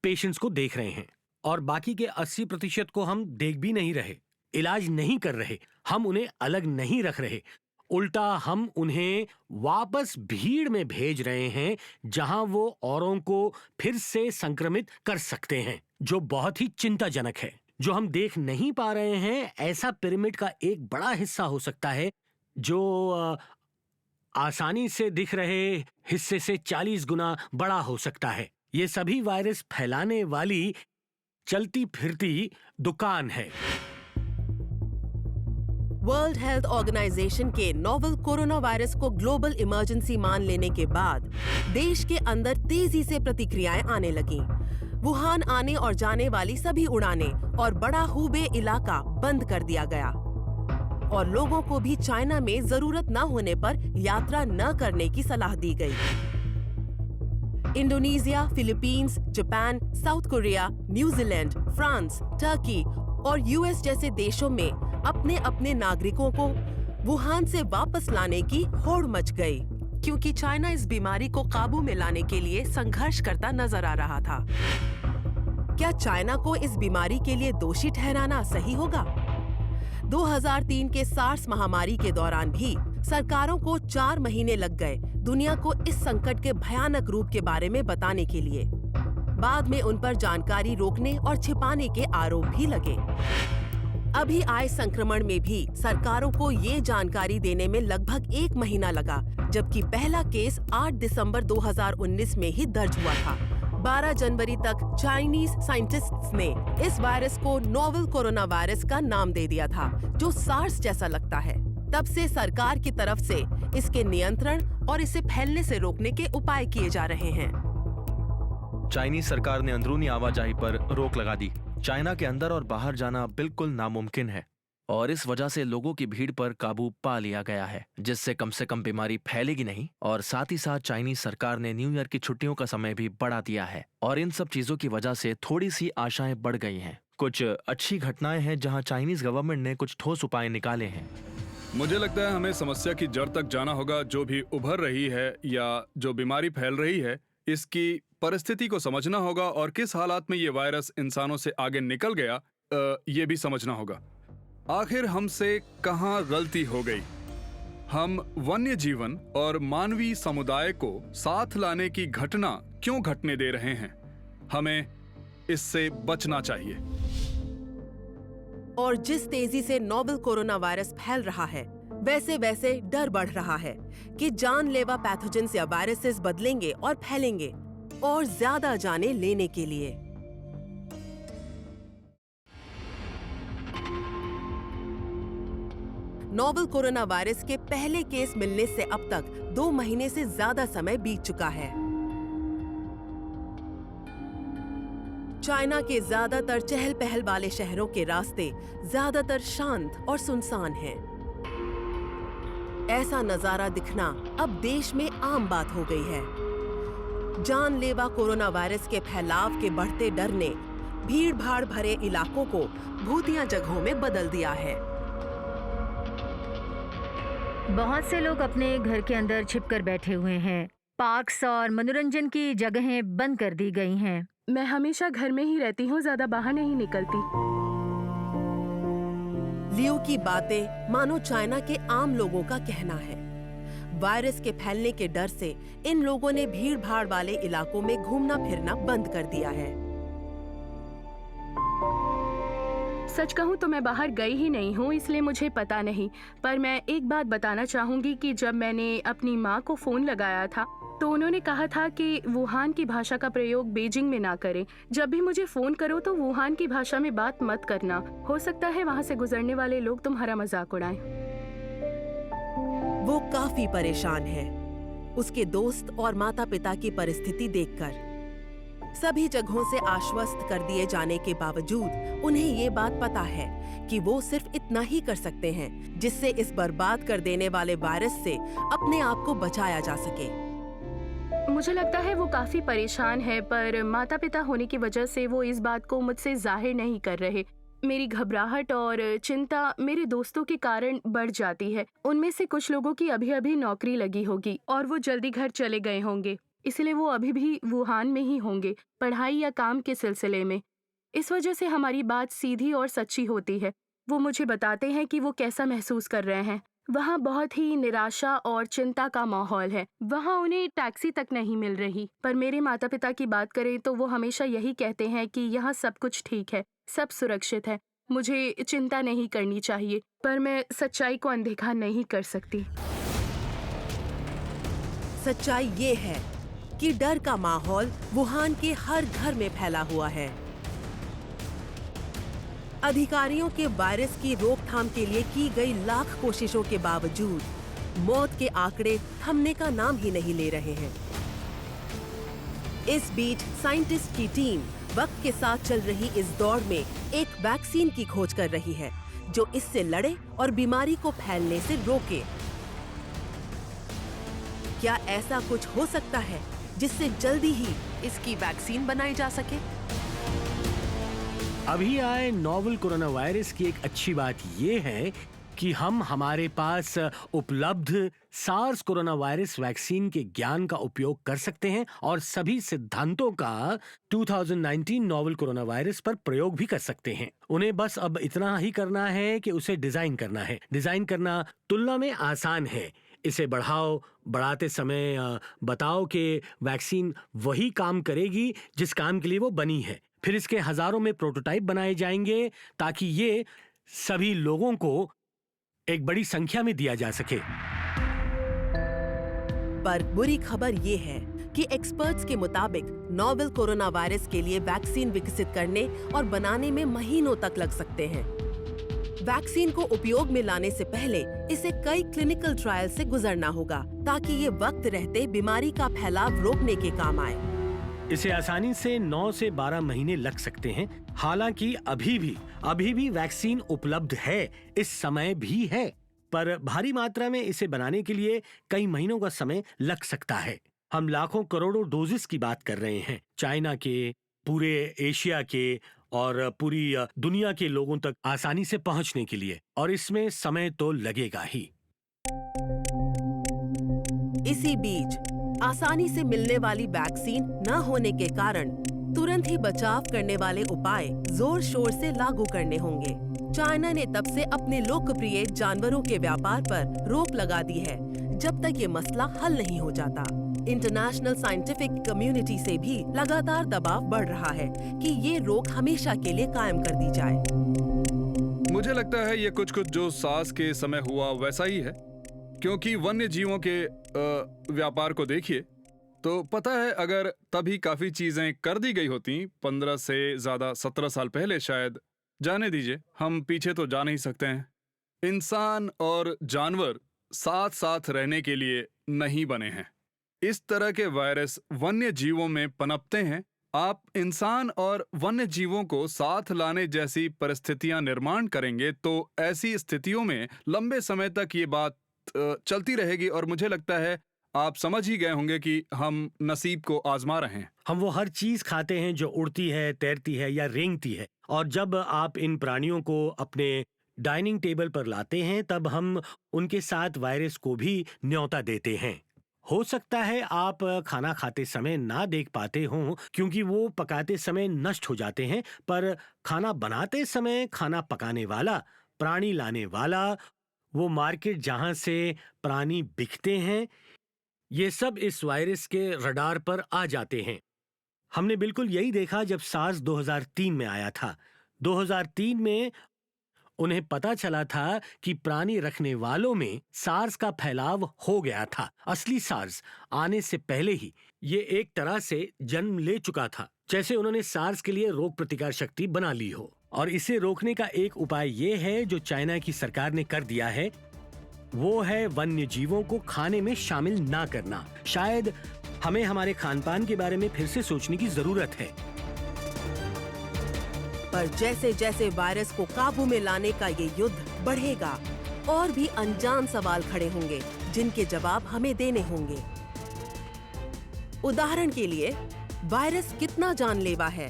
पेशेंट्स को देख रहे हैं, और बाकी के 80% को हम देख भी नहीं रहे, इलाज नहीं कर रहे, हम उन्हें अलग नहीं रख रहे, उल्टा हम उन्हें वापस भीड़ में भेज रहे हैं जहां वो औरों को फिर से संक्रमित कर सकते हैं, जो बहुत ही चिंताजनक है। जो हम देख नहीं पा रहे हैं ऐसा पिरामिड का एक बड़ा हिस्सा हो सकता है जो आसानी से दिख रहे हिस्से से 40 गुना बड़ा हो सकता है। ये सभी वायरस फैलाने वाली चलती फिरती दुकान है। वर्ल्ड हेल्थ ऑर्गेनाइजेशन के नोवेल कोरोना वायरस को ग्लोबल इमरजेंसी मान लेने के बाद देश के अंदर तेजी से प्रतिक्रियाएं आने लगीं। वुहान आने और जाने वाली सभी उड़ानें और बड़ा हुबे इलाका बंद कर दिया गया, और लोगों को भी चाइना में जरूरत न होने पर यात्रा न करने की सलाह दी गई। Indonesia, Philippines, Japan, south Korea, New Zealand, France, Turkey और यूएस जैसे देशों में अपने अपने नागरिकों को वुहान से वापस लाने की होड़ मच गई, क्योंकि चाइना इस बीमारी को काबू में लाने के लिए संघर्ष करता नजर आ रहा था। क्या चाइना को इस बीमारी के लिए दोषी ठहराना सही होगा? 2003 के सार्स महामारी के दौरान भी सरकारों को 4 महीने लग गए दुनिया को इस संकट के भयानक रूप के बारे में बताने के लिए। बाद में उन पर जानकारी रोकने और छिपाने के आरोप भी लगे। अभी आए संक्रमण में भी सरकारों को ये जानकारी देने में लगभग 1 महीना लगा, जबकि पहला केस 8 दिसंबर 2019 में ही दर्ज हुआ था। 12 जनवरी तक चाइनीज साइंटिस्ट्स ने इस वायरस को नोवेल कोरोना वायरस का नाम दे दिया था, जो सार्स जैसा लगता है। तब से सरकार की तरफ से इसके नियंत्रण और इसे फैलने से रोकने के उपाय किए जा रहे हैं। चाइनीज सरकार ने अंदरूनी आवाजाही पर रोक लगा दी। चाइना के अंदर और बाहर जाना बिल्कुल नामुमकिन है, और इस वजह से लोगों की भीड़ पर काबू पा लिया गया है, जिससे कम से कम बीमारी फैलेगी नहीं। और साथ ही साथ चाइनीज सरकार ने न्यू ईयर की छुट्टियों का समय भी बढ़ा दिया है, और इन सब चीजों की वजह से थोड़ी सी आशाएं बढ़ गई हैं। कुछ अच्छी घटनाएं हैं जहां चाइनीज गवर्नमेंट ने कुछ ठोस उपाय निकाले हैं। मुझे लगता है हमें समस्या की जड़ तक जाना होगा। जो भी उभर रही है या जो बीमारी फैल रही है, इसकी परिस्थिति को समझना होगा, और किस हालात में ये वायरस इंसानों से आगे निकल गया ये भी समझना होगा। आखिर हमसे कहाँ गलती हो गई? हम वन्य जीवन और मानवीय समुदाय को साथ लाने की घटना क्यों घटने दे रहे हैं? हमें इससे बचना चाहिए। और जिस तेजी से नोवेल कोरोना वायरस फैल रहा है, वैसे वैसे डर बढ़ रहा है कि जानलेवा पैथोजेंस या वायरसेस बदलेंगे और फैलेंगे, और ज्यादा जाने लेने के लिए। नोवेल कोरोना वायरस के पहले केस मिलने से अब तक 2 महीने से ज्यादा समय बीत चुका है। चाइना के ज्यादातर चहल पहल वाले शहरों के रास्ते ज्यादातर शांत और सुनसान हैं। ऐसा नजारा दिखना अब देश में आम बात हो गई है। जानलेवा कोरोना वायरस के फैलाव के बढ़ते डर ने भीड़ भाड़ भरे इलाकों को भूतिया जगहों में बदल दिया है। बहुत से लोग अपने घर के अंदर छिपकर बैठे हुए हैं। पार्क्स और मनोरंजन की जगहें बंद कर दी गई हैं। मैं हमेशा घर में ही रहती हूँ, ज्यादा बाहर नहीं निकलती। लियो की बातें मानो चाइना के आम लोगों का कहना है। वायरस के फैलने के डर से इन लोगों ने भीड़ भाड़ वाले इलाकों में घूमना फिरना बंद कर दिया है। सच कहूँ तो मैं बाहर गई ही नहीं हूँ, इसलिए मुझे पता नहीं। पर मैं एक बात बताना चाहूंगी कि जब मैंने अपनी माँ को फोन लगाया था तो उन्होंने कहा था कि वुहान की भाषा का प्रयोग बीजिंग में ना करें। जब भी मुझे फोन करो तो वुहान की भाषा में बात मत करना, हो सकता है वहाँ से गुजरने वाले लोग तुम्हारा मजाक उड़ाएं। वो काफी परेशान है उसके दोस्त और माता पिता की परिस्थिति देखकर। सभी जगहों से आश्वस्त कर दिए जाने के बावजूद उन्हें ये बात पता है कि वो सिर्फ इतना ही कर सकते हैं जिससे इस बर्बाद कर देने वाले वायरस से अपने आप को बचाया जा सके। मुझे लगता है वो काफी परेशान है, पर माता पिता होने की वजह से वो इस बात को मुझसे जाहिर नहीं कर रहे। मेरी घबराहट और चिंता मेरे दोस्तों के कारण बढ़ जाती है। उनमें से कुछ लोगों की अभी अभी नौकरी लगी होगी और वो जल्दी घर चले गए होंगे, इसलिए वो अभी भी वुहान में ही होंगे, पढ़ाई या काम के सिलसिले में। इस वजह से हमारी बात सीधी और सच्ची होती है। वो मुझे बताते हैं कि वो कैसा महसूस कर रहे हैं। वहाँ बहुत ही निराशा और चिंता का माहौल है। वहाँ उन्हें टैक्सी तक नहीं मिल रही। पर मेरे माता पिता की बात करें तो वो हमेशा यही कहते हैं कि यहाँ सब कुछ ठीक है, सब सुरक्षित है, मुझे चिंता नहीं करनी चाहिए। पर मैं सच्चाई को अनदेखा नहीं कर सकती। सच्चाई ये है कि डर का माहौल वुहान के हर घर में फैला हुआ है। अधिकारियों के वायरस की रोकथाम के लिए की गई लाख कोशिशों के बावजूद मौत के आंकड़े थमने का नाम ही नहीं ले रहे हैं। इस बीच साइंटिस्ट की टीम वक्त के साथ चल रही इस दौड़ में एक वैक्सीन की खोज कर रही है जो इससे लड़े और बीमारी को फैलने से रोके। क्या ऐसा कुछ हो सकता है जिससे जल्दी ही इसकी वैक्सीन बनाई जा सके? अभी आए नोवेल कोरोना वायरस की एक अच्छी बात ये है कि हम हमारे पास उपलब्ध सार्स कोरोना वायरस वैक्सीन के ज्ञान का उपयोग कर सकते हैं और सभी सिद्धांतों का 2019 नोवेल कोरोना वायरस पर प्रयोग भी कर सकते हैं। उन्हें बस अब इतना ही करना है कि उसे डिजाइन करना है। डिजाइन करना तुलना में आसान है। इसे बढ़ाते समय बताओ कि वैक्सीन वही काम करेगी जिस काम के लिए वो बनी है। फिर इसके हजारों में प्रोटोटाइप बनाए जाएंगे ताकि ये सभी लोगों को एक बड़ी संख्या में दिया जा सके। पर बुरी खबर ये है कि एक्सपर्ट्स के मुताबिक नोवेल कोरोना वायरस के लिए वैक्सीन विकसित करने और बनाने में महीनों तक लग सकते हैं। वैक्सीन को उपयोग में लाने से पहले इसे कई क्लिनिकल ट्रायल से गुजरना होगा ताकि ये वक्त रहते बीमारी का फैलाव रोकने के काम आए। इसे आसानी से 9 से 12 महीने लग सकते हैं। हालांकि अभी भी वैक्सीन उपलब्ध है, इस समय भी है, पर भारी मात्रा में इसे बनाने के लिए कई महीनों का समय लग सकता है। हम लाखों करोड़ों डोजेस की बात कर रहे हैं, चाइना के, पूरे एशिया के और पूरी दुनिया के लोगों तक आसानी से पहुंचने के लिए, और इसमें समय तो लगेगा ही। इसी बीच आसानी से मिलने वाली वैक्सीन न होने के कारण तुरंत ही बचाव करने वाले उपाय जोर शोर से लागू करने होंगे। चाइना ने तब से अपने लोकप्रिय जानवरों के व्यापार पर रोक लगा दी है जब तक ये मसला हल नहीं हो जाता। इंटरनेशनल साइंटिफिक कम्युनिटी से भी लगातार दबाव बढ़ रहा है कि ये रोक हमेशा के लिए कायम कर दी जाए। मुझे लगता है ये कुछ जो सार्स के समय हुआ वैसा ही है, क्योंकि वन्य जीवों के व्यापार को देखिए तो पता है अगर तभी काफी चीजें कर दी गई होती 15 से ज्यादा 17 साल पहले, शायद जाने दीजिए, हम पीछे तो जा नहीं सकते हैं। इंसान और जानवर साथ साथ रहने के लिए नहीं बने हैं। इस तरह के वायरस वन्य जीवों में पनपते हैं। आप इंसान और वन्य जीवों को साथ लाने जैसी परिस्थितियां निर्माण करेंगे तो ऐसी स्थितियों में लंबे समय तक ये बात चलती रहेगी, और मुझे लगता है आप समझ ही गए होंगे कि हम नसीब को आजमा रहे हैं। हम वो हर चीज खाते हैं जो उड़ती है, तैरती है या रेंगती है, और जब आप इन प्राणियों को अपने डाइनिंग टेबल पर लाते हैं तब हम उनके साथ वायरस को भी न्योता देते हैं। हो सकता है आप खाना खाते समय ना देख पाते हों क्योंकि वो पकाते समय नष्ट हो जाते हैं, पर खाना बनाते समय खाना पकाने वाला, प्राणी लाने वाला, वो मार्केट जहां से प्राणी बिकते हैं, ये सब इस वायरस के रडार पर आ जाते हैं। हमने बिल्कुल यही देखा जब सार्स 2003 में आया था। 2003 में उन्हें पता चला था कि प्राणी रखने वालों में सार्स का फैलाव हो गया था। असली सार्स आने से पहले ही ये एक तरह से जन्म ले चुका था, जैसे उन्होंने सार्स के लिए रोग प्रतिकार शक्ति बना ली हो। और इसे रोकने का एक उपाय ये है जो चाइना की सरकार ने कर दिया है, वो है वन्य जीवों को खाने में शामिल ना करना। शायद हमें हमारे खानपान के बारे में फिर से सोचने की जरूरत है। पर जैसे जैसे वायरस को काबू में लाने का ये युद्ध बढ़ेगा, और भी अनजान सवाल खड़े होंगे जिनके जवाब हमें देने होंगे। उदाहरण के लिए, वायरस कितना जानलेवा है?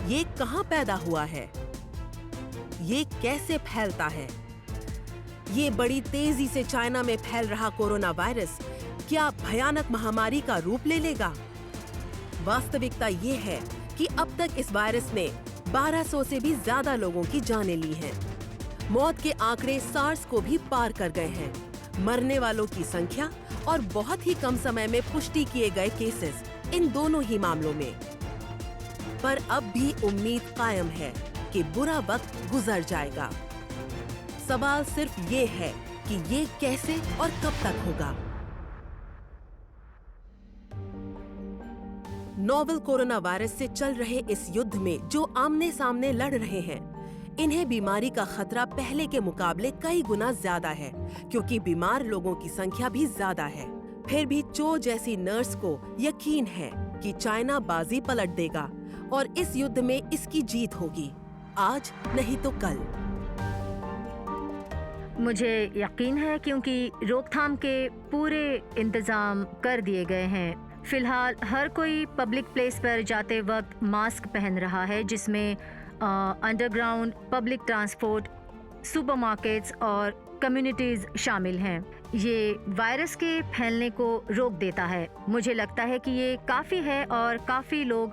ये कहां पैदा हुआ है? ये कैसे फैलता है? ये बड़ी तेजी से चाइना में फैल रहा कोरोना वायरस क्या भयानक महामारी का रूप ले लेगा? वास्तविकता ये है कि अब तक इस वायरस ने 1200 से भी ज्यादा लोगों की जानें ली हैं। मौत के आंकड़े सार्स को भी पार कर गए हैं। मरने वालों की संख्या और बहुत ही कम समय में पुष्टि किए गए केसेस, इन दोनों ही मामलों में। पर अब भी उम्मीद कायम है कि बुरा वक्त गुजर जाएगा। सवाल सिर्फ ये है कि ये कैसे और कब तक होगा। नोवेल कोरोना वायरस से चल रहे इस युद्ध में जो आमने सामने लड़ रहे हैं, इन्हें बीमारी का खतरा पहले के मुकाबले कई गुना ज्यादा है, क्योंकि बीमार लोगों की संख्या भी ज्यादा है। फिर भी चो जैसी नर्स को यकीन है कि चाइना बाजी पलट देगा और इस युद्ध में इसकी जीत होगी, आज नहीं तो कल। मुझे यकीन है क्योंकि रोकथाम के पूरे इंतजाम कर दिए गए हैं। फिलहाल हर कोई पब्लिक प्लेस पर जाते वक्त मास्क पहन रहा है, जिसमें अंडरग्राउंड, पब्लिक ट्रांसपोर्ट, सुपरमार्केट्स और कम्युनिटीज शामिल हैं। ये वायरस के फैलने को रोक देता है। मुझे लगता है कि ये काफ़ी है और काफ़ी लोग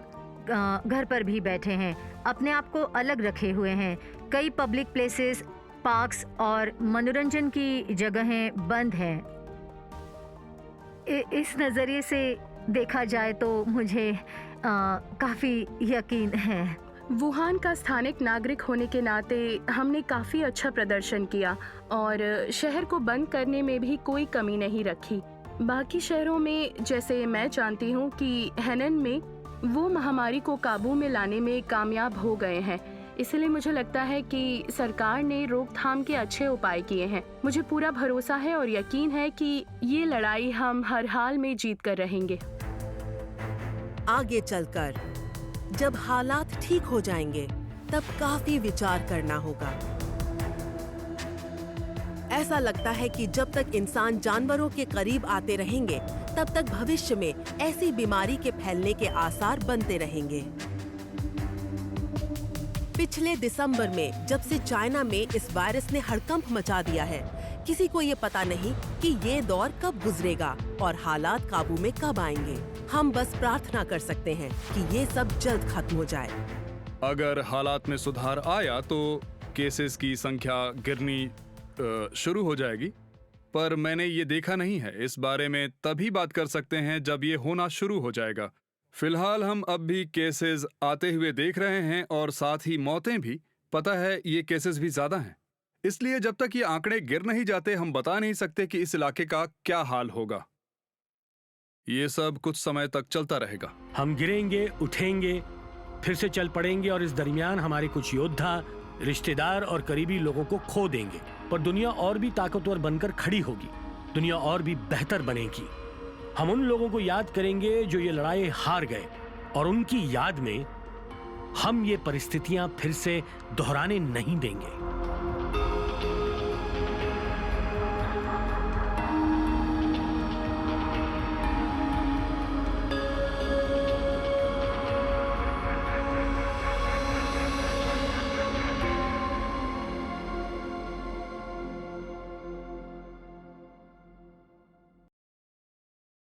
घर पर भी बैठे हैं, अपने आप को अलग रखे हुए हैं। कई पब्लिक प्लेसेस, पार्क्स और मनोरंजन की जगहें बंद हैं। इस नज़रिए से देखा जाए तो मुझे काफ़ी यकीन है। वुहान का स्थानिक नागरिक होने के नाते हमने काफ़ी अच्छा प्रदर्शन किया और शहर को बंद करने में भी कोई कमी नहीं रखी। बाकी शहरों में, जैसे मैं जानती हूँ कि हेनन में, वो महामारी को काबू में लाने में कामयाब हो गए हैं। इसलिए मुझे लगता है कि सरकार ने रोकथाम के अच्छे उपाय किए हैं। मुझे पूरा भरोसा है और यकीन है कि ये लड़ाई हम हर हाल में जीत कर रहेंगे। आगे चलकर जब हालात ठीक हो जाएंगे, तब काफी विचार करना होगा। ऐसा लगता है कि जब तक इंसान जानवरों के करीब आते रहेंगे, तब तक भविष्य में ऐसी बीमारी के फैलने के आसार बनते रहेंगे। पिछले दिसंबर में जब से चाइना में इस वायरस ने हड़कंप मचा दिया है, किसी को ये पता नहीं कि ये दौर कब गुजरेगा और हालात काबू में कब आएंगे। हम बस प्रार्थना कर सकते हैं कि ये सब जल्द खत्म हो जाए। अगर हालात में सुधार आया तो केसेस की संख्या गिरनी शुरू हो जाएगी, पर मैंने ये देखा नहीं है। इस बारे में तभी बात कर सकते हैं जब ये होना शुरू हो जाएगा। फिलहाल हम अब भी केसेस आते हुए देख रहे हैं और साथ ही मौतें भी। पता है ये केसेस भी ज्यादा हैं, इसलिए जब तक ये आंकड़े गिर नहीं जाते हम बता नहीं सकते कि इस इलाके का क्या हाल होगा। ये सब कुछ समय तक चलता रहेगा। हम गिरेंगे, उठेंगे, फिर से चल पड़ेंगे और इस दरमियान हमारे कुछ योद्धा, रिश्तेदार और करीबी लोगों को खो देंगे। पर दुनिया और भी ताकतवर बनकर खड़ी होगी, दुनिया और भी बेहतर बनेगी। हम उन लोगों को याद करेंगे जो ये लड़ाई हार गए, और उनकी याद में हम ये परिस्थितियां फिर से दोहराने नहीं देंगे।